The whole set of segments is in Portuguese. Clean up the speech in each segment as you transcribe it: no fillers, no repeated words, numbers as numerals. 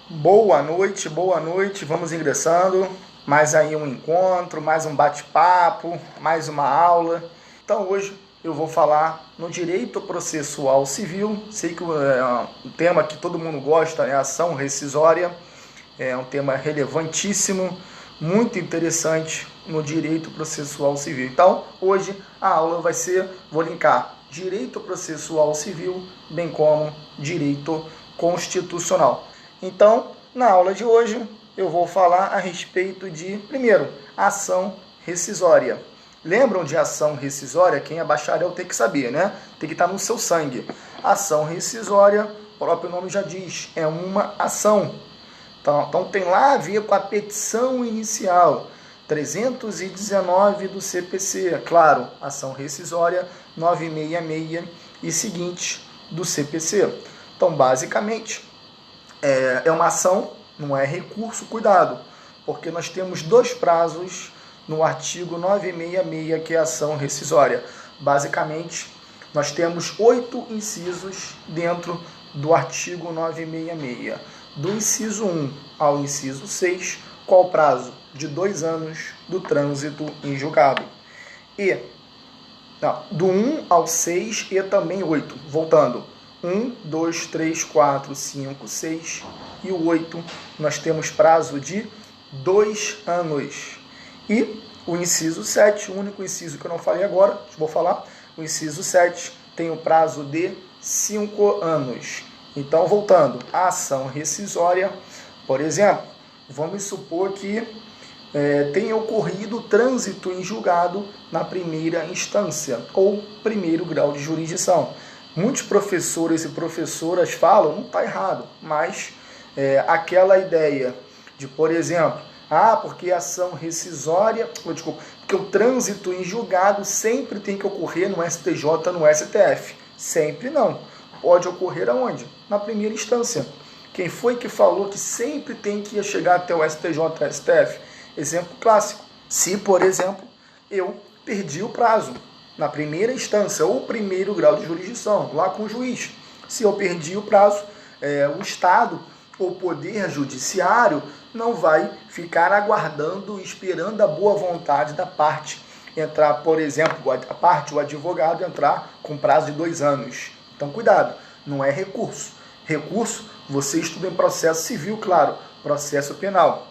Boa noite, vamos ingressando. Mais aí um encontro, mais um bate-papo, mais uma aula. Então hoje eu vou falar no direito processual civil. Sei que é um tema que todo mundo gosta, é ação rescisória. É um tema relevantíssimo, muito interessante no direito processual civil. Então hoje a aula vai ser, vou linkar direito processual civil, bem como direito constitucional. Então, na aula de hoje, eu vou falar a respeito de, primeiro, ação rescisória. Lembram de ação rescisória? Quem é bacharel tem que saber, né? Tem que estar no seu sangue. Ação rescisória, o próprio nome já diz, é uma ação. Então tem lá a ver com a petição inicial, 319 do CPC. Claro, ação rescisória 966 e seguinte do CPC. Então, basicamente, é uma ação, não é recurso, cuidado, porque nós temos dois prazos no artigo 966, que é a ação rescisória. Basicamente, nós temos 8 incisos dentro do artigo 966. Do inciso 1 ao inciso 6, qual o prazo? De 2 anos do trânsito em julgado. Do 1 ao 6 e também 8. Voltando. 1, 2, 3, 4, 5, 6 e o 8, nós temos prazo de 2 anos. E o inciso 7, o único inciso que eu não falei agora, vou falar, o inciso 7 tem o prazo de 5 anos. Então, voltando, a ação rescisória, por exemplo, vamos supor que tenha ocorrido trânsito em julgado na primeira instância ou primeiro grau de jurisdição. Muitos professores e professoras falam, não está errado, mas aquela ideia de, por exemplo, porque a ação rescisória, porque o trânsito em julgado sempre tem que ocorrer no STJ, no STF. Sempre não. Pode ocorrer aonde? Na primeira instância. Quem foi que falou que sempre tem que chegar até o STJ, STF? Exemplo clássico. Se, por exemplo, eu perdi o prazo na primeira instância ou primeiro grau de jurisdição, lá com o juiz. Se eu perdi o prazo, o Estado ou Poder Judiciário não vai ficar aguardando, esperando a boa vontade da parte entrar, por exemplo, o advogado entrar com prazo de 2 anos. Então, cuidado, não é recurso. Recurso, você estuda em processo civil, claro, processo penal.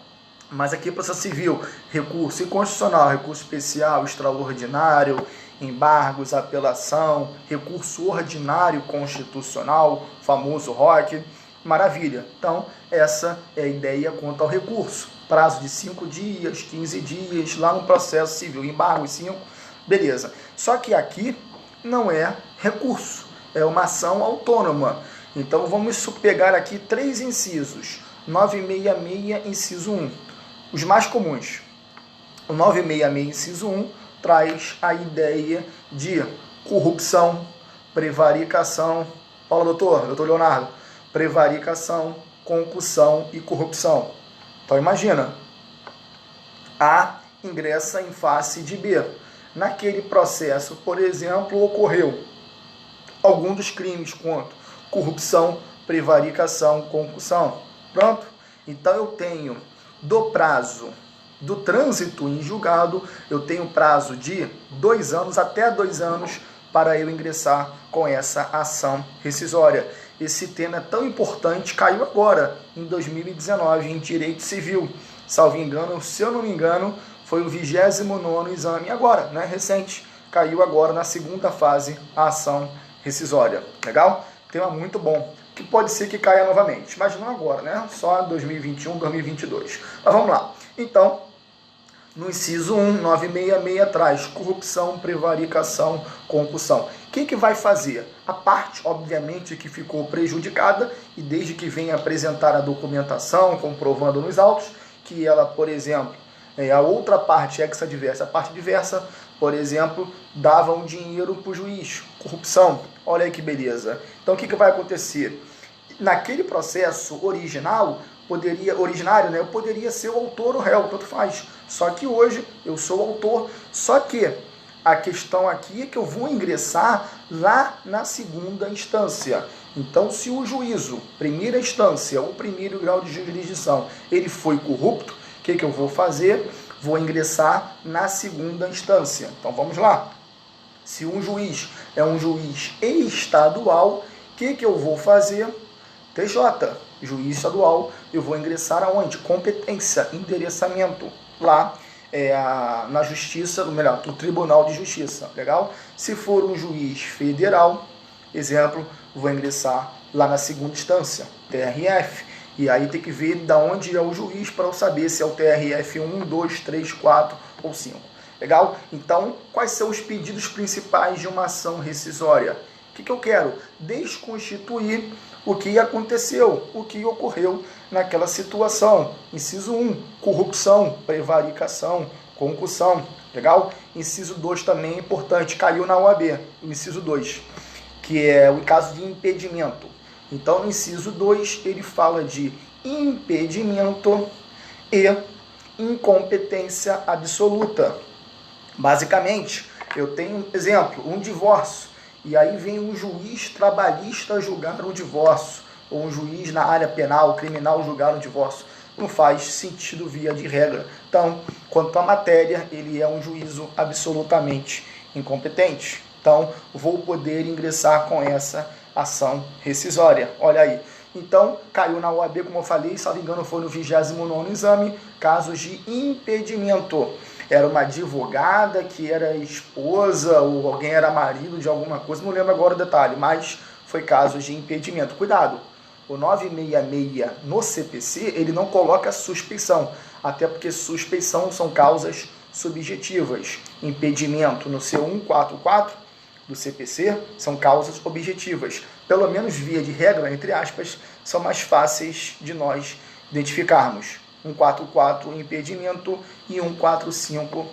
Mas aqui processo civil, recurso inconstitucional, recurso especial, extraordinário, embargos, apelação, recurso ordinário constitucional, famoso ROC, maravilha. Então, essa é a ideia quanto ao recurso. Prazo de 5 dias, 15 dias, lá no processo civil, embargo 5, beleza. Só que aqui não é recurso, é uma ação autônoma. Então, vamos pegar aqui 3 incisos. 966, inciso 1. Os mais comuns. O 966, inciso 1, traz a ideia de corrupção, prevaricação. Fala, doutor Leonardo. Prevaricação, concussão e corrupção. Então, imagina. A ingressa em face de B. Naquele processo, por exemplo, ocorreu algum dos crimes quanto corrupção, prevaricação, concussão. Pronto? Então, eu tenho do prazo do trânsito em julgado, eu tenho prazo de 2 anos, até 2 anos, para eu ingressar com essa ação rescisória. Esse tema é tão importante, caiu agora, em 2019, em Direito Civil. Salvo engano, se eu não me engano, foi o 29º exame agora, né, recente. Caiu agora na segunda fase a ação rescisória. Legal? Tema muito bom, que pode ser que caia novamente, mas não agora, né? Só 2021, 2022. Mas vamos lá. Então, no inciso 1, 966 traz corrupção, prevaricação, concussão. Quem que vai fazer? A parte, obviamente, que ficou prejudicada e desde que venha apresentar a documentação, comprovando nos autos, que ela, por exemplo, a outra parte ex-adversa, a parte adversa, por exemplo, dava um dinheiro para o juiz. Corrupção. Olha aí que beleza. Então, o que vai acontecer? Naquele processo originário, eu poderia ser o autor ou réu, tanto faz. Só que hoje eu sou o autor. Só que a questão aqui é que eu vou ingressar lá na segunda instância. Então, se o juízo, primeira instância, ou primeiro grau de jurisdição, ele foi corrupto, o que eu vou fazer? Vou ingressar na segunda instância. Então, vamos lá. Se um juiz é um juiz estadual, o que eu vou fazer? TJ, juiz estadual, eu vou ingressar aonde? Competência, endereçamento, lá na justiça, melhor, no Tribunal de Justiça, legal? Se for um juiz federal, exemplo, vou ingressar lá na segunda instância, TRF, e aí tem que ver de onde é o juiz para eu saber se é o TRF 1, 2, 3, 4 ou 5. Legal? Então, quais são os pedidos principais de uma ação rescisória? O que eu quero? Desconstituir o que aconteceu, o que ocorreu naquela situação. Inciso 1, corrupção, prevaricação, concussão. Legal? Inciso 2 também é importante, caiu na OAB. Inciso 2, que é o caso de impedimento. Então, no inciso 2, ele fala de impedimento e incompetência absoluta. Basicamente, eu tenho, exemplo, um divórcio, e aí vem um juiz trabalhista julgar o divórcio, ou um juiz na área penal, criminal julgar o divórcio. Não faz sentido via de regra. Então, quanto à matéria, ele é um juízo absolutamente incompetente. Então, vou poder ingressar com essa ação rescisória. Olha aí. Então, caiu na OAB, como eu falei, se não me engano, foi no 29º exame, casos de impedimento. Era uma advogada que era esposa ou alguém era marido de alguma coisa, não lembro agora o detalhe, mas foi caso de impedimento. Cuidado, o 966 no CPC, ele não coloca suspeição, até porque suspeição são causas subjetivas. Impedimento no C144 do CPC são causas objetivas. Pelo menos via de regra, entre aspas, são mais fáceis de nós identificarmos. 144, impedimento, e 145,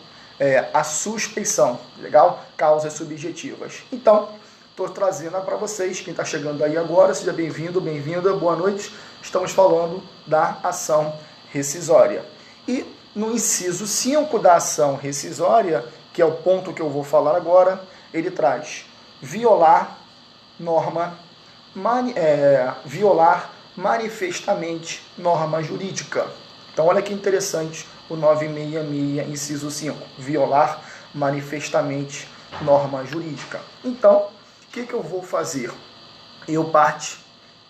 a suspeição. Legal? Causas subjetivas. Então, estou trazendo para vocês, quem está chegando aí agora, seja bem-vindo, bem-vinda, boa noite. Estamos falando da ação rescisória. E no inciso 5 da ação rescisória, que é o ponto que eu vou falar agora, ele traz violar norma, violar manifestamente norma jurídica. Então, olha que interessante o 966, inciso 5, violar manifestamente norma jurídica. Então, o que eu vou fazer? Eu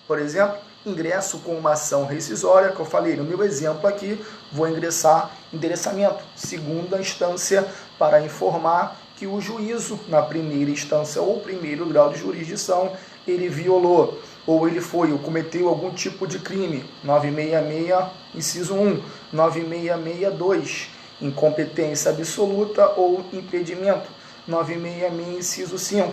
por exemplo, ingresso com uma ação rescisória, que eu falei no meu exemplo aqui, vou ingressar endereçamento, segunda instância, para informar que o juízo, na primeira instância ou primeiro grau de jurisdição, ele violou, ou ele ou cometeu algum tipo de crime. 966, inciso 1, 9662, incompetência absoluta ou impedimento. 966, inciso 5.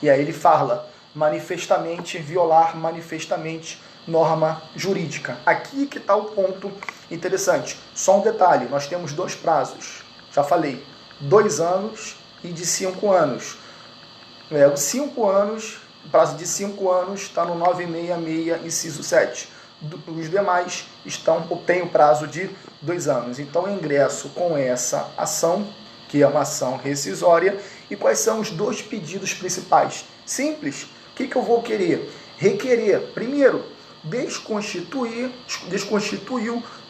E aí ele fala, manifestamente, violar manifestamente norma jurídica. Aqui que está o ponto interessante. Só um detalhe, nós temos 2 prazos. Já falei, 2 anos e de 5 anos. Os 5 anos, o prazo de 5 anos está no 966, inciso 7. Os demais têm o prazo de 2 anos. Então, eu ingresso com essa ação, que é uma ação rescisória. E quais são os 2 pedidos principais? Simples. O que eu vou querer? Requerer, primeiro, desconstituiu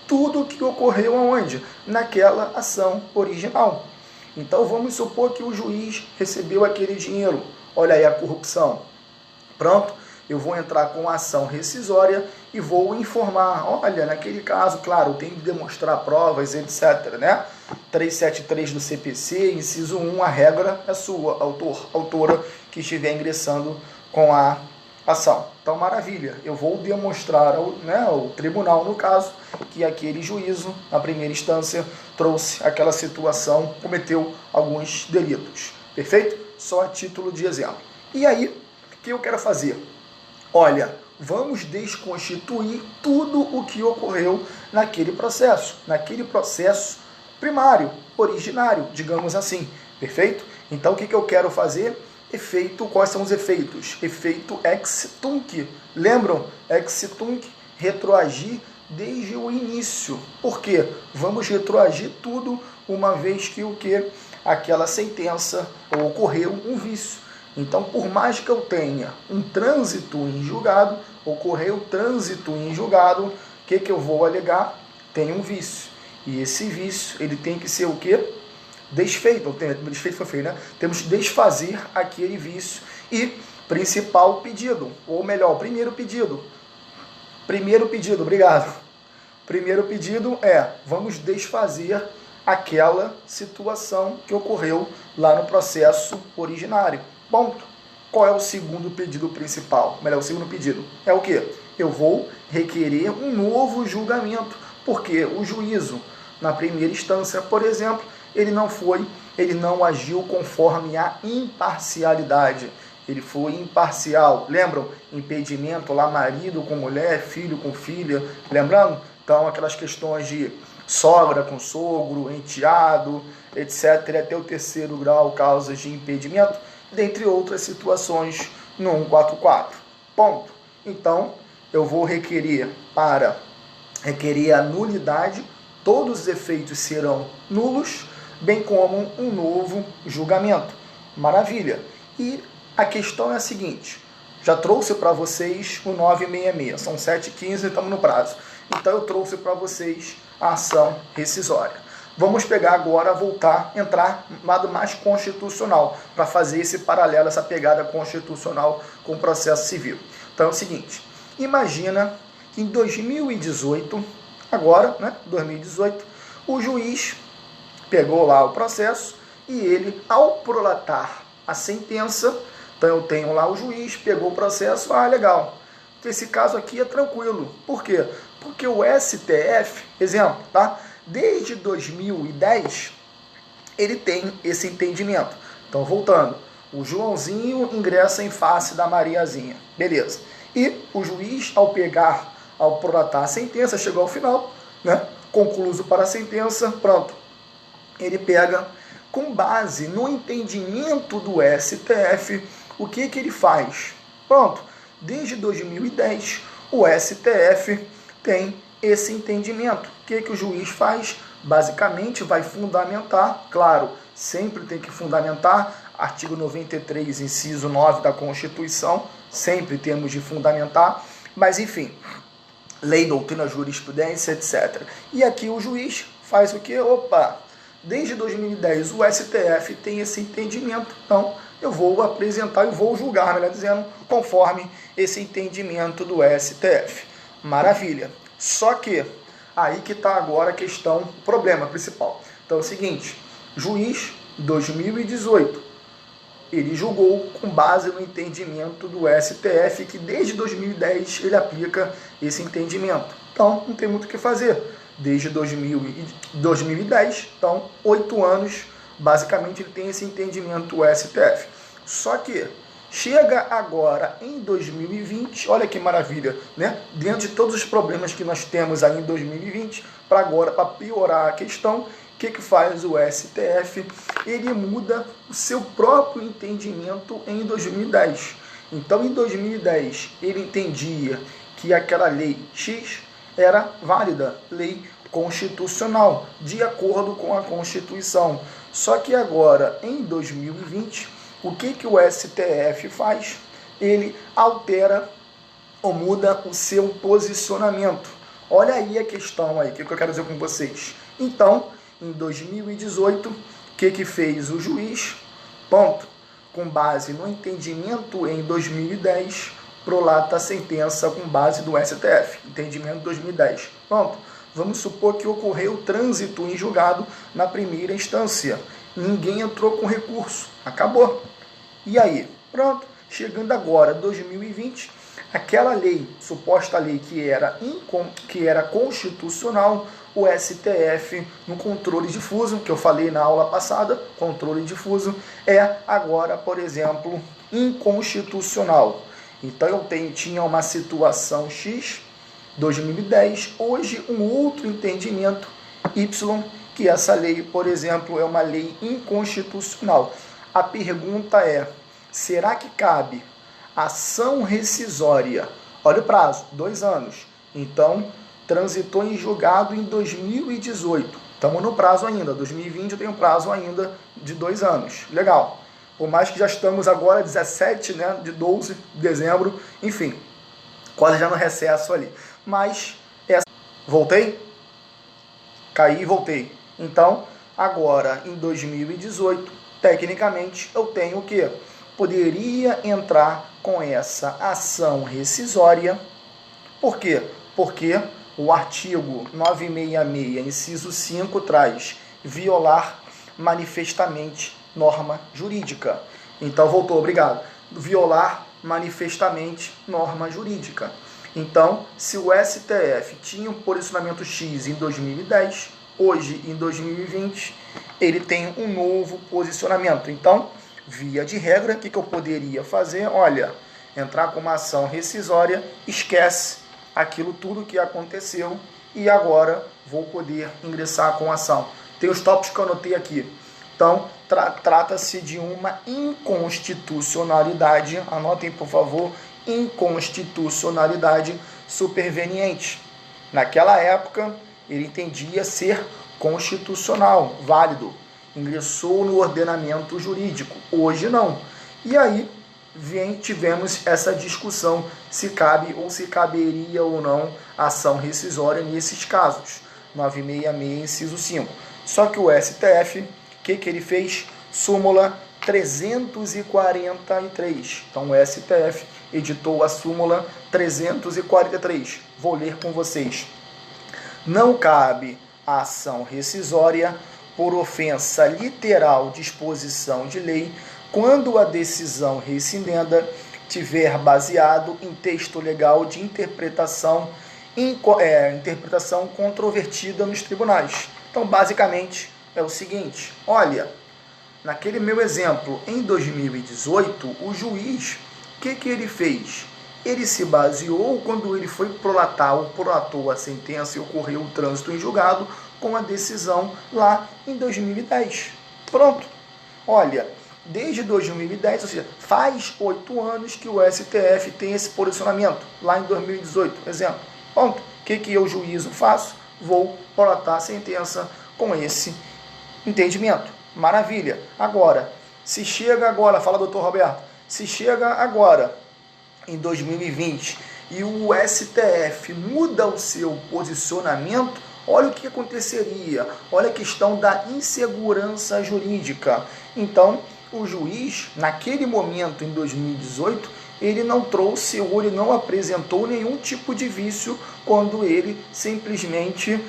tudo o que ocorreu aonde? Naquela ação original. Então, vamos supor que o juiz recebeu aquele dinheiro. Olha aí a corrupção. Pronto, eu vou entrar com a ação rescisória e vou informar. Olha, naquele caso, claro, tem que demonstrar provas, etc. Né? 373 do CPC, inciso 1, a regra é sua, autora, que estiver ingressando com a ação. Então, maravilha, eu vou demonstrar ao tribunal, no caso, que aquele juízo, na primeira instância, trouxe aquela situação, cometeu alguns delitos. Perfeito? Só a título de exemplo. E aí, o que eu quero fazer? Olha, vamos desconstituir tudo o que ocorreu naquele processo primário, originário, digamos assim. Perfeito? Então, o que eu quero fazer? Quais são os efeitos? Efeito ex tunc. Lembram? Ex tunc, retroagir desde o início. Por quê? Vamos retroagir tudo, uma vez que aquela sentença ocorreu um vício. Então, por mais que eu tenha um trânsito em julgado, ocorreu trânsito em julgado, o que eu vou alegar? Tem um vício. E esse vício, ele tem que ser o quê? Desfeito. Desfeito foi feio, né? Temos que desfazer aquele vício. E principal pedido, ou melhor, primeiro pedido, obrigado. Primeiro pedido é, vamos desfazer aquela situação que ocorreu lá no processo originário. Ponto. Qual é o segundo pedido principal? Melhor, o segundo pedido é o quê? Eu vou requerer um novo julgamento, porque o juízo, na primeira instância, por exemplo, ele não agiu conforme a imparcialidade. Ele foi imparcial. Lembram? Impedimento lá, marido com mulher, filho com filha. Lembrando? Então, aquelas questões de sogra com sogro, enteado, etc. Até o terceiro grau, causas de impedimento, dentre outras situações no 144. Ponto. Então, eu vou requerer a nulidade, todos os efeitos serão nulos, bem como um novo julgamento. Maravilha. E a questão é a seguinte, já trouxe para vocês o 966, são 7h15 e estamos no prazo. Então eu trouxe para vocês a ação rescisória. Vamos pegar agora, entrar no lado mais constitucional, para fazer esse paralelo, essa pegada constitucional com o processo civil. Então é o seguinte, imagina que em 2018, agora, né, 2018, o juiz pegou lá o processo e ele, ao prolatar a sentença, então eu tenho lá o juiz, pegou o processo, legal. Esse caso aqui é tranquilo. Por quê? Porque o STF, exemplo, tá? Desde 2010, ele tem esse entendimento. Então, voltando, o Joãozinho ingressa em face da Mariazinha. Beleza. E o juiz, ao prolatar a sentença, chegou ao final, né? Concluso para a sentença, pronto. Ele pega, com base no entendimento do STF, o que ele faz? Pronto. Desde 2010, o STF tem esse entendimento. O que o juiz faz? Basicamente, vai fundamentar, claro, sempre tem que fundamentar, artigo 93, inciso 9 da Constituição, sempre temos de fundamentar, mas enfim, lei, doutrina, jurisprudência, etc. E aqui o juiz faz o quê? Desde 2010 o STF tem esse entendimento, então eu vou apresentar e vou julgar, melhor dizendo, conforme esse entendimento do STF. Maravilha. Só que, aí que está agora a questão, o problema principal. Então é o seguinte, juiz 2018, ele julgou com base no entendimento do STF, que desde 2010 ele aplica esse entendimento. Então não tem muito o que fazer. Desde 2010, então 8 anos, basicamente ele tem esse entendimento do STF. Só que chega agora em 2020, olha que maravilha, né? Dentro de todos os problemas que nós temos aí em 2020, para piorar a questão, o que faz o STF? Ele muda o seu próprio entendimento em 2010. Então, em 2010, ele entendia que aquela lei X era válida, lei constitucional, de acordo com a Constituição. Só que agora, em 2020, o que o STF faz? Ele altera ou muda o seu posicionamento. Olha aí a questão aí, o que eu quero dizer com vocês. Então, em 2018, o que fez o juiz? Ponto. Com base no entendimento em 2010, prolata a sentença com base do STF. Entendimento 2010. Pronto. Vamos supor que ocorreu trânsito em julgado na primeira instância. Ninguém entrou com recurso. Acabou. E aí? Pronto. Chegando agora, 2020, aquela lei, suposta lei que era constitucional, o STF, no controle difuso, que eu falei na aula passada, controle difuso, é agora, por exemplo, inconstitucional. Então eu tinha uma situação X, 2010, hoje um outro entendimento Y, que essa lei, por exemplo, é uma lei inconstitucional. A pergunta é, será que cabe ação rescisória? Olha o prazo, 2 anos. Então, transitou em julgado em 2018. Estamos no prazo ainda, 2020 eu tenho prazo ainda de 2 anos. Legal. Por mais que já estamos agora 17, né, de 12 de dezembro, enfim, quase já no recesso ali. Mas, voltei? Caí e voltei. Então, agora em 2018, tecnicamente, eu tenho o quê? Poderia entrar com essa ação rescisória. Por quê? Porque o artigo 966, inciso 5, traz violar manifestamente norma jurídica. Então, voltou, obrigado. Violar manifestamente norma jurídica. Então, se o STF tinha um posicionamento X em 2010, hoje, em 2020, ele tem um novo posicionamento. Então, via de regra, o que eu poderia fazer? Olha, entrar com uma ação rescisória, esquece aquilo tudo que aconteceu e agora vou poder ingressar com a ação. Tem os tópicos que eu anotei aqui. Então, trata-se de uma inconstitucionalidade, anotem por favor, inconstitucionalidade superveniente. Naquela época, ele entendia ser constitucional, válido, ingressou no ordenamento jurídico, hoje não. E aí, tivemos essa discussão se cabe ou se caberia ou não ação rescisória nesses casos, 966, inciso 5. Só que o STF, o que ele fez? Súmula 343. Então o STF editou a súmula 343. Vou ler com vocês. Não cabe a ação rescisória por ofensa literal disposição de lei quando a decisão rescindenda tiver baseado em texto legal de interpretação controvertida nos tribunais. Então, basicamente, é o seguinte, olha, naquele meu exemplo, em 2018, o juiz, o que ele fez? Ele se baseou quando ele foi prolatou a sentença e ocorreu o trânsito em julgado com a decisão lá em 2010. Pronto. Olha, desde 2010, ou seja, faz 8 anos que o STF tem esse posicionamento, lá em 2018, exemplo. Pronto. O que eu, juízo, faço? Vou prolatar a sentença com esse entendimento. Maravilha. Agora, se chega agora, fala doutor Roberto, se chega agora, em 2020, e o STF muda o seu posicionamento, olha o que aconteceria, olha a questão da insegurança jurídica. Então, o juiz, naquele momento, em 2018, ele não trouxe ou ele não apresentou nenhum tipo de vício quando ele simplesmente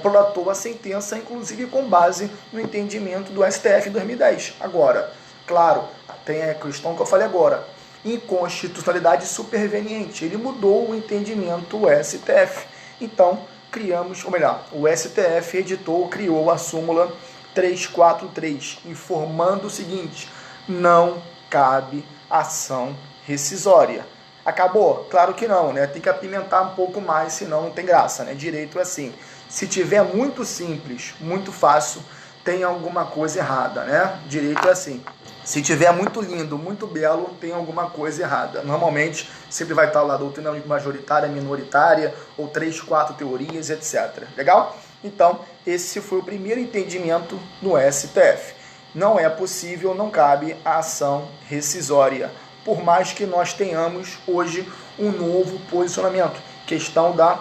prolatou a sentença, inclusive com base no entendimento do STF em 2010. Agora, claro, tem a questão que eu falei agora, inconstitucionalidade superveniente. Ele mudou o entendimento do STF. Então, criamos, ou melhor, o STF criou a súmula 343, informando o seguinte: não cabe ação rescisória. Acabou? Claro que não, né? Tem que apimentar um pouco mais, senão não tem graça, né? Direito é assim. Se tiver muito simples, muito fácil, tem alguma coisa errada, né? Direito é assim. Se tiver muito lindo, muito belo, tem alguma coisa errada. Normalmente, sempre vai estar lá a doutrina majoritária, minoritária, ou 3, 4 teorias, etc. Legal? Então, esse foi o primeiro entendimento no STF. Não é possível, não cabe a ação rescisória, por mais que nós tenhamos hoje um novo posicionamento, questão da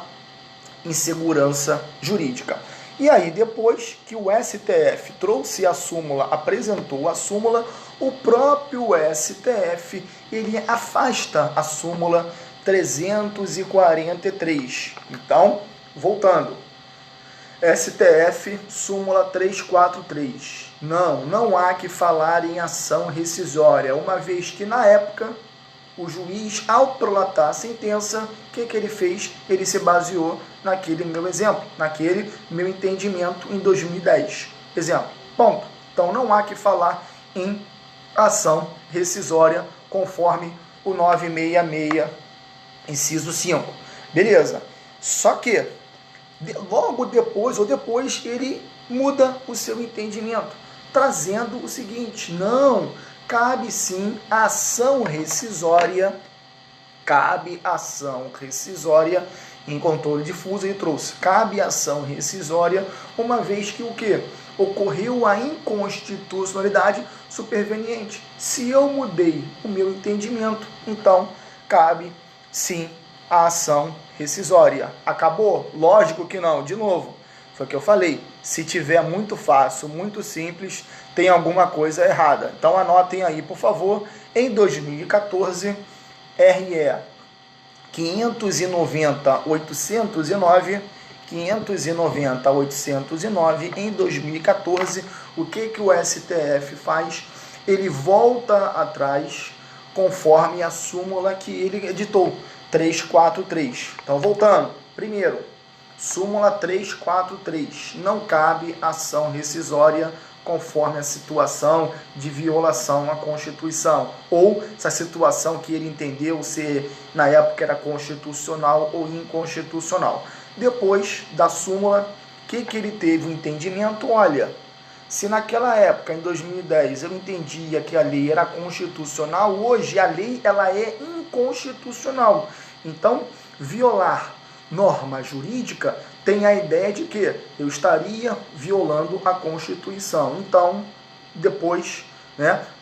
insegurança jurídica. E aí, depois que o STF trouxe a súmula, apresentou a súmula, o próprio STF, ele afasta a súmula 343. Então, voltando, STF, súmula 343. Não há que falar em ação rescisória, uma vez que na época o juiz, ao prolatar a sentença, o que ele fez? Ele se baseou naquele meu exemplo, naquele meu entendimento em 2010. Exemplo. Ponto. Então não há que falar em ação rescisória conforme o 966, inciso 5. Beleza. Só que logo depois, ele muda o seu entendimento, trazendo o seguinte: não, cabe sim ação rescisória, em controle difuso, ele trouxe, cabe ação rescisória, uma vez que o quê? ocorreu a inconstitucionalidade superveniente. Se eu mudei o meu entendimento, então cabe sim a ação rescisória. Acabou? Lógico que não. De novo, foi o que eu falei. Se tiver muito fácil, muito simples, tem alguma coisa errada. Então anotem aí, por favor, em 2014, RE 590.809, 590.809, em 2014, o que o STF faz? Ele volta atrás conforme a súmula que ele editou, 343. Então, voltando, primeiro, súmula 343, não cabe ação rescisória conforme a situação de violação à Constituição, ou essa situação que ele entendeu se na época era constitucional ou inconstitucional. Depois da súmula, o que ele teve o entendimento? Olha, se naquela época, em 2010, eu entendia que a lei era constitucional, hoje a lei ela é inconstitucional. Então, violar norma jurídica tem a ideia de que eu estaria violando a Constituição. Então, depois,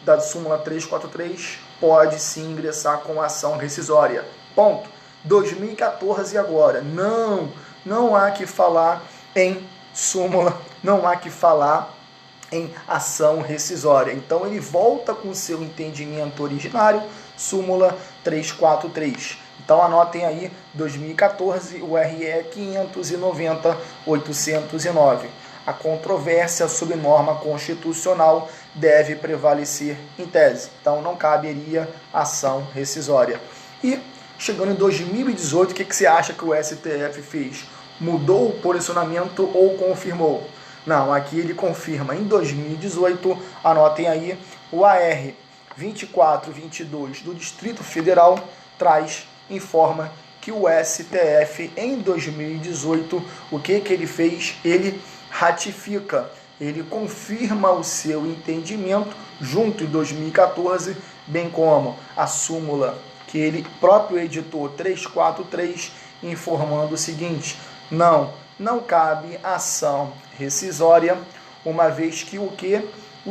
da súmula 343, pode sim ingressar com ação rescisória. Ponto. 2014 agora. Não há que falar em súmula, não há que falar em ação rescisória. Então, ele volta com seu entendimento originário, súmula 343. Então anotem aí, 2014, o RE 590.809. A controvérsia sobre norma constitucional deve prevalecer em tese. Então não caberia ação rescisória. E chegando em 2018, o que você acha que o STF fez? Mudou o posicionamento ou confirmou? Não, aqui ele confirma. Em 2018, anotem aí, o AR 2422 do Distrito Federal informa que o STF, em 2018, o que ele fez? Ele ratifica, ele confirma o seu entendimento, junto em 2014, bem como a súmula que ele próprio editou, 343, informando o seguinte: não cabe ação rescisória, uma vez que o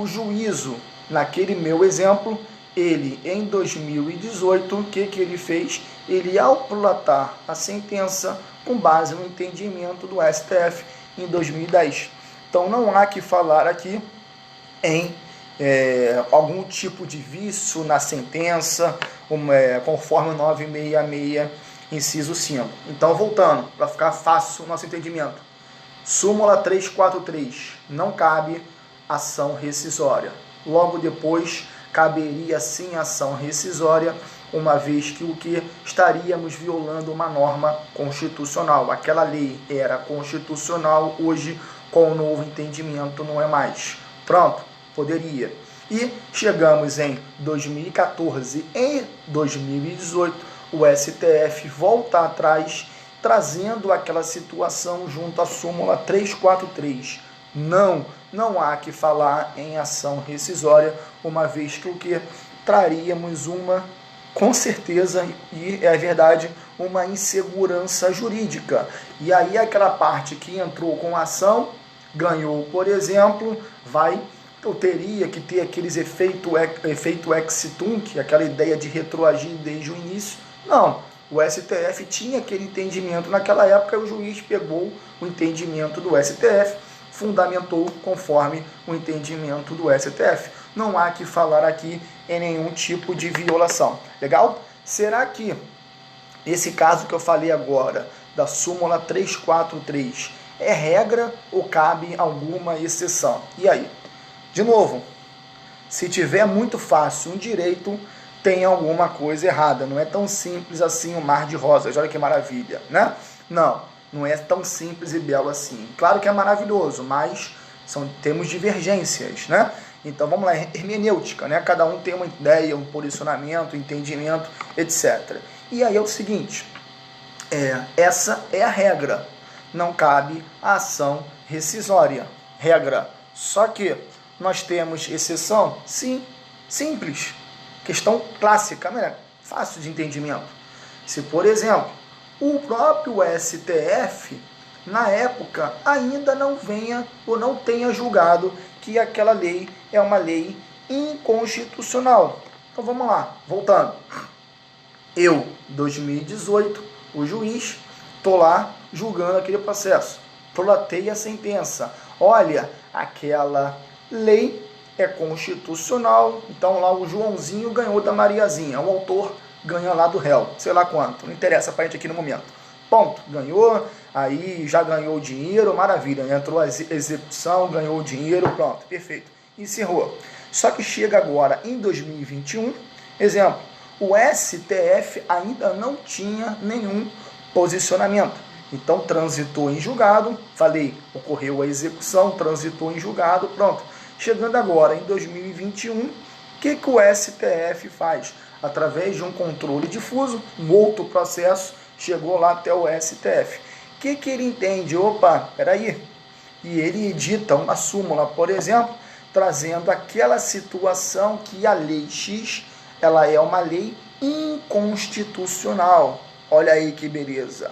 juízo, naquele meu exemplo, ele, em 2018, o que ele fez? Ele, ao prolatar a sentença, com base no entendimento do STF em 2010. Então, não há que falar aqui em algum tipo de vício na sentença, conforme o 966, inciso 5. Então, voltando, para ficar fácil o nosso entendimento. Súmula 343, não cabe ação rescisória. Logo depois, caberia sim ação rescisória, uma vez que estaríamos violando uma norma constitucional. Aquela lei era constitucional, hoje, com o novo entendimento, não é mais. Pronto, poderia. E chegamos em 2014 e 2018, o STF volta atrás, trazendo aquela situação junto à súmula 343. Não há que falar em ação rescisória, uma vez que traríamos com certeza, e é verdade, uma insegurança jurídica. E aí aquela parte que entrou com ação, ganhou, por exemplo, eu teria que ter aqueles efeito ex tunc, aquela ideia de retroagir desde o início. Não, o STF tinha aquele entendimento naquela época, o juiz pegou o entendimento do STF, fundamentou conforme o entendimento do STF. Não há que falar aqui em nenhum tipo de violação. Legal? Será que esse caso que eu falei agora, da súmula 343, é regra ou cabe alguma exceção? E aí? De novo, se tiver muito fácil um direito, tem alguma coisa errada. Não é tão simples assim o mar de rosas. Olha que maravilha, né? Não é tão simples e belo assim. Claro que é maravilhoso, mas temos divergências, né? Então vamos lá, hermenêutica, né? Cada um tem uma ideia, um posicionamento, um entendimento, etc. E aí é o seguinte, essa é a regra. Não cabe a ação rescisória. Regra. Só que nós temos exceção? Sim, simples. Questão clássica, né? Fácil de entendimento. Se, por exemplo, o próprio STF na época, ainda não venha ou não tenha julgado que aquela lei é uma lei inconstitucional. Então vamos lá, voltando. Eu, 2018, o juiz, estou lá julgando aquele processo. Prolatei a sentença. Olha, aquela lei é constitucional. Então lá o Joãozinho ganhou da Mariazinha. O autor ganha lá do réu. Sei lá quanto. Não interessa para a gente aqui no momento. Ponto. Ganhou. Aí já ganhou o dinheiro. Maravilha. Entrou a execução, ganhou o dinheiro. Pronto. Perfeito. Encerrou. Só que chega agora em 2021. Exemplo. O STF ainda não tinha nenhum posicionamento. Então, transitou em julgado, falei, ocorreu a execução, transitou em julgado, pronto. Chegando agora em 2021, o que o STF faz? Através de um controle difuso, um outro processo, chegou lá até o STF. O que ele entende? Opa, peraí. E ele edita uma súmula, por exemplo, trazendo aquela situação que a lei X, ela é uma lei inconstitucional. Olha aí que beleza.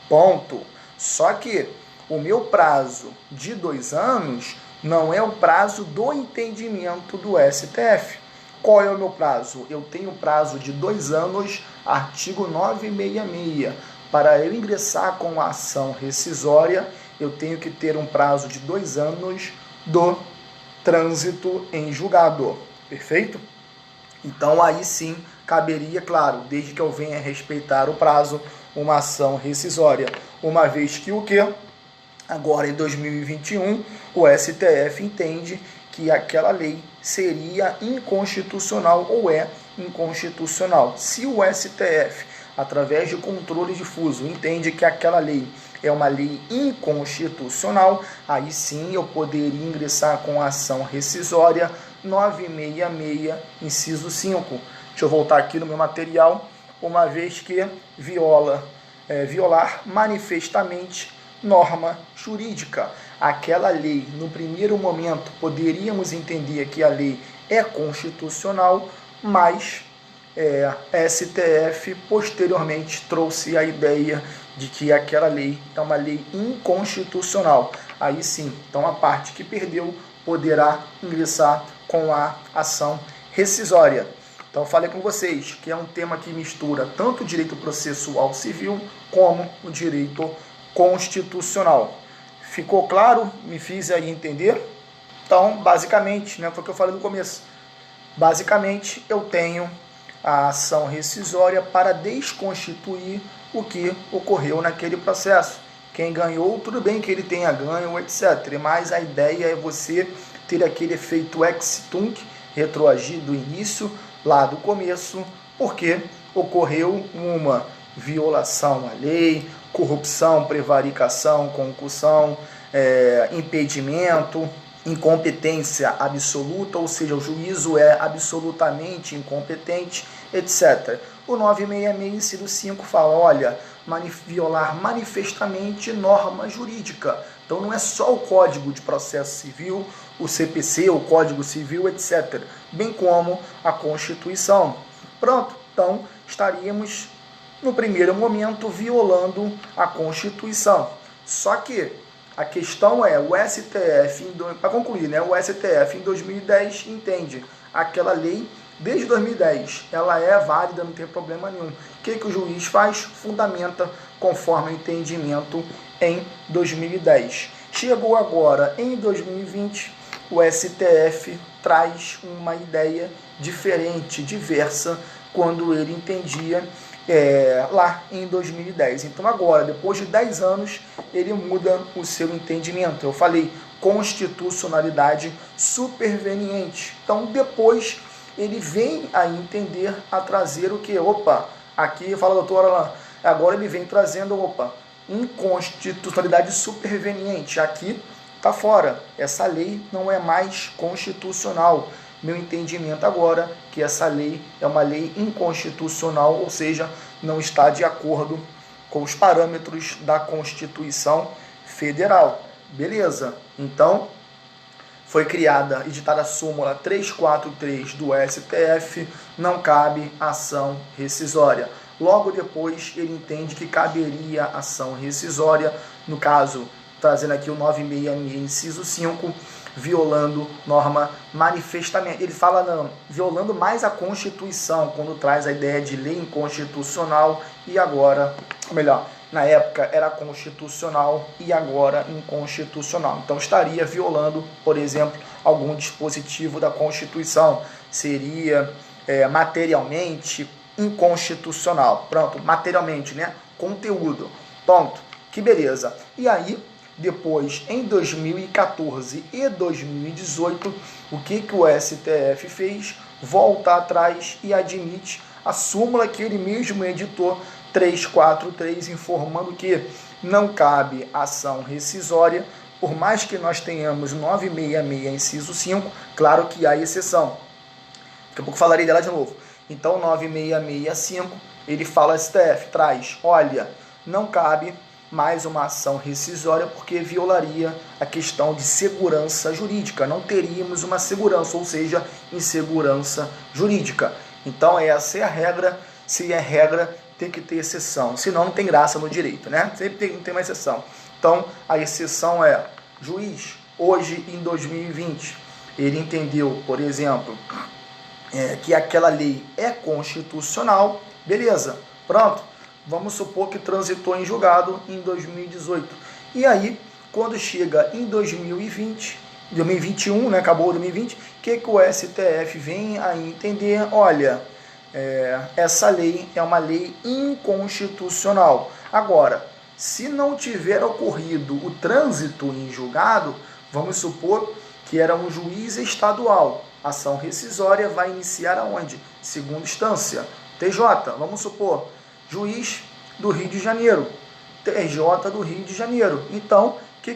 Ponto. Só que o meu prazo de 2 anos não é o prazo do entendimento do STF. Qual é o meu prazo? Eu tenho prazo de 2 anos, artigo 966. Para eu ingressar com a ação rescisória, eu tenho que ter um prazo de 2 anos do trânsito em julgado. Perfeito? Então aí sim caberia, claro, desde que eu venha respeitar o prazo, uma ação rescisória. Uma vez que o quê? Agora em 2021, o STF entende que aquela lei seria inconstitucional ou é inconstitucional. Se o STF, através de controle difuso, entende que aquela lei é uma lei inconstitucional, aí sim eu poderia ingressar com a ação rescisória 966, inciso 5. Deixa eu voltar aqui no meu material. Uma vez que violar manifestamente norma jurídica. Aquela lei, no primeiro momento, poderíamos entender que a lei é constitucional, mas STF posteriormente trouxe a ideia de que aquela lei é uma lei inconstitucional. Aí sim, então a parte que perdeu poderá ingressar com a ação rescisória. Então falei com vocês que é um tema que mistura tanto o direito processual civil como o direito constitucional. Ficou claro? Me fiz aí entender? Então, basicamente, foi o que eu falei no começo. Basicamente, eu tenho a ação rescisória para desconstituir o que ocorreu naquele processo. Quem ganhou, tudo bem que ele tenha ganho, etc. Mas a ideia é você ter aquele efeito ex tunc, retroagir do início, lá do começo, porque ocorreu uma violação à lei, corrupção, prevaricação, concussão, impedimento, incompetência absoluta, ou seja, o juízo é absolutamente incompetente, etc. O 966, inciso 5, fala, olha, violar manifestamente norma jurídica. Então não é só o Código de Processo Civil, o CPC, o Código Civil, etc., bem como a Constituição. Pronto, então estaríamos, no primeiro momento, violando a Constituição. Só que a questão é, o STF, para concluir, o STF em 2010 entende aquela lei, desde 2010, ela é válida, não tem problema nenhum. O que o juiz faz? Fundamenta conforme o entendimento em 2010. Chegou agora em 2020, o STF traz uma ideia diferente, diversa, quando ele entendia lá em 2010. Então agora, depois de 10 anos, ele muda o seu entendimento. Eu falei constitucionalidade superveniente. Então depois ele vem a entender, a trazer o que? Opa, aqui fala a doutora, agora ele vem trazendo, inconstitucionalidade superveniente. Aqui está fora. Essa lei não é mais constitucional. Meu entendimento agora que essa lei é uma lei inconstitucional, ou seja, não está de acordo com os parâmetros da Constituição Federal. Beleza? Então, foi criada, editada a súmula 343 do STF, não cabe ação rescisória. Logo depois, ele entende que caberia ação rescisória no caso, trazendo aqui o 966, inciso 5, violando norma manifestamente. Ele fala não, violando mais a Constituição, quando traz a ideia de lei inconstitucional e agora, ou melhor, na época era constitucional e agora inconstitucional. Então estaria violando, por exemplo, algum dispositivo da Constituição. Seria materialmente inconstitucional. Pronto, materialmente, né? Conteúdo. Ponto. Que beleza. E aí, depois, em 2014 e 2018, o que o STF fez? Volta atrás e admite a súmula que ele mesmo editou, 343, informando que não cabe ação rescisória, por mais que nós tenhamos 966, inciso 5, claro que há exceção. Daqui a pouco falarei dela de novo. Então, 9665, ele fala, STF, traz, olha, não cabe mais uma ação rescisória porque violaria a questão de segurança jurídica. Não teríamos uma segurança, ou seja, insegurança jurídica. Então, essa é a regra. Se é regra, tem que ter exceção. Senão, não tem graça no direito, né? Sempre tem uma exceção. Então, a exceção é, juiz, hoje em 2020, ele entendeu, por exemplo, que aquela lei é constitucional, beleza, pronto. Vamos supor que transitou em julgado em 2018. E aí, quando chega em 2021, né, acabou 2020, o que o STF vem a entender? Olha, essa lei é uma lei inconstitucional. Agora, se não tiver ocorrido o trânsito em julgado, vamos supor que era um juiz estadual. A ação rescisória vai iniciar aonde? Segunda instância. TJ, vamos supor, juiz do Rio de Janeiro, TJ do Rio de Janeiro. Então, o que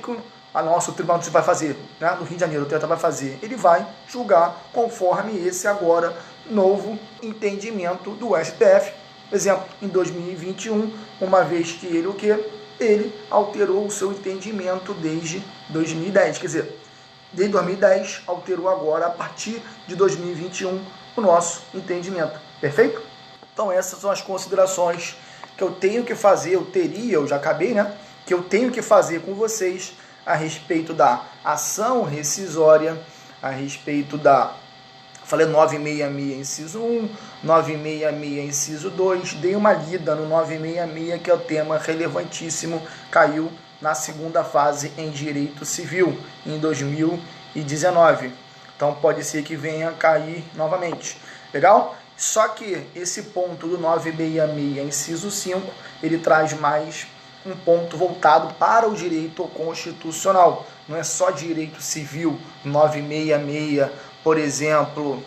a nosso tribunal vai fazer? Né? Do Rio de Janeiro, o TJ vai fazer? Ele vai julgar conforme esse agora novo entendimento do STF. Exemplo, em 2021, uma vez que ele o quê? Ele alterou o seu entendimento desde 2010. Quer dizer, desde 2010, alterou agora, a partir de 2021, o nosso entendimento. Perfeito? Então essas são as considerações que eu tenho que fazer, eu já acabei, né? Que eu tenho que fazer com vocês a respeito da ação rescisória, a respeito da... Falei 966, inciso 1, 966, inciso 2, dei uma lida no 966, que é o tema relevantíssimo, caiu na segunda fase em Direito Civil, em 2019. Então pode ser que venha cair novamente. Legal? Só que esse ponto do 966, inciso 5, ele traz mais um ponto voltado para o direito constitucional. Não é só direito civil, 966, por exemplo,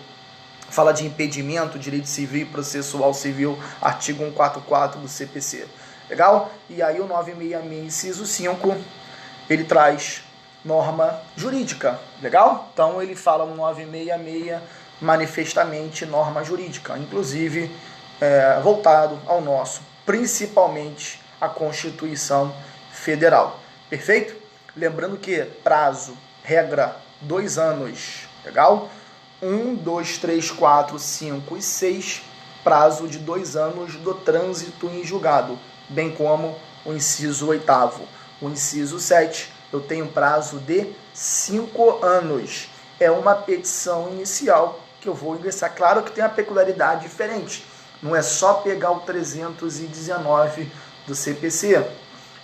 fala de impedimento, direito civil e processual civil, artigo 144 do CPC. Legal? E aí o 966, inciso 5, ele traz norma jurídica. Legal? Então ele fala no 966, manifestamente norma jurídica, inclusive voltado ao nosso, principalmente a Constituição Federal. Perfeito? Lembrando que prazo, regra, 2 anos. Legal? 1, 2, 3, 4, 5 e 6, prazo de 2 anos do trânsito em julgado, bem como o inciso 8º. O inciso 7, eu tenho prazo de 5 anos. É uma petição inicial que eu vou ingressar. Claro que tem uma peculiaridade diferente. Não é só pegar o 319 do CPC.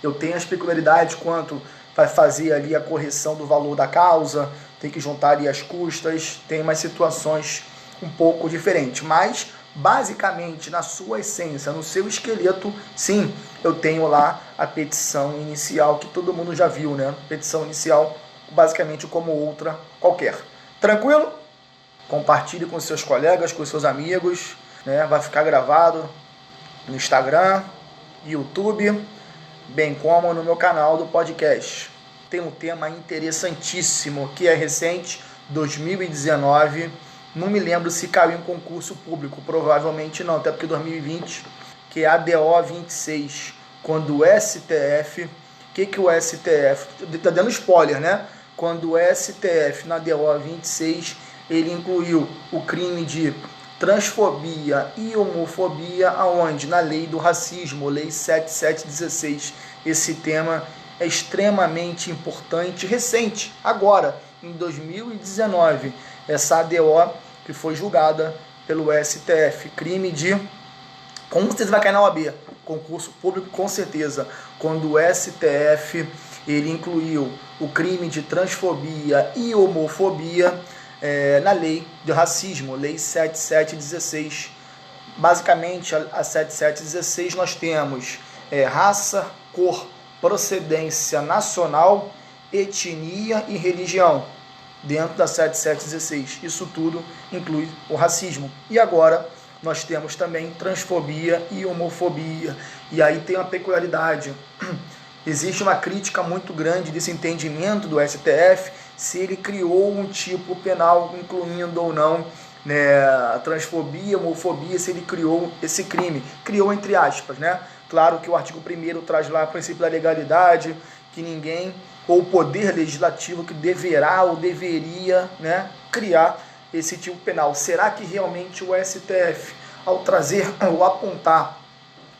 Eu tenho as peculiaridades quanto vai fazer ali a correção do valor da causa, tem que juntar ali as custas, tem umas situações um pouco diferentes. Mas, basicamente, na sua essência, no seu esqueleto, sim, eu tenho lá a petição inicial, que todo mundo já viu, né? Petição inicial, basicamente como outra qualquer. Tranquilo? Compartilhe com seus colegas, com seus amigos, né? Vai ficar gravado no Instagram, YouTube, bem como no meu canal do podcast. Tem um tema interessantíssimo, que é recente, 2019, não me lembro se caiu em concurso público, provavelmente não, até porque 2020, que é a DO 26, quando o STF, o que o STF, tá dando spoiler, né? Quando o STF, na DO 26, ele incluiu o crime de transfobia e homofobia, aonde? Na lei do racismo, lei 7716. Esse tema é extremamente importante, recente, agora, em 2019, essa ADO que foi julgada pelo STF, crime de... Com certeza vai cair na OAB, concurso público, com certeza, quando o STF ele incluiu o crime de transfobia e homofobia na lei de racismo, lei 7716. Basicamente, a 7716 nós temos raça, cor, procedência nacional, etnia e religião, dentro da 7716. Isso tudo inclui o racismo. E agora nós temos também transfobia e homofobia. E aí tem uma peculiaridade. Existe uma crítica muito grande desse entendimento do STF, se ele criou um tipo penal, incluindo ou não a transfobia, homofobia, se ele criou esse crime. Criou entre aspas, né? Claro que o artigo 1º traz lá o princípio da legalidade, que ninguém, ou o poder legislativo que deverá ou deveria, criar esse tipo penal. Será que realmente o STF, ao trazer, ou apontar,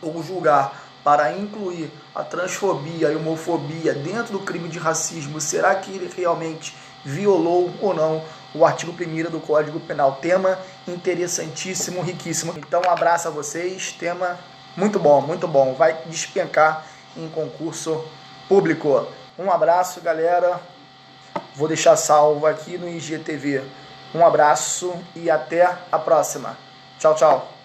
ou julgar para incluir a transfobia e homofobia dentro do crime de racismo, será que ele realmente violou ou não o artigo 1º do Código Penal? Tema interessantíssimo, riquíssimo. Então, um abraço a vocês, tema muito bom, vai despencar em concurso público. Um abraço, galera, vou deixar salvo aqui no IGTV. Um abraço e até a próxima. Tchau, tchau.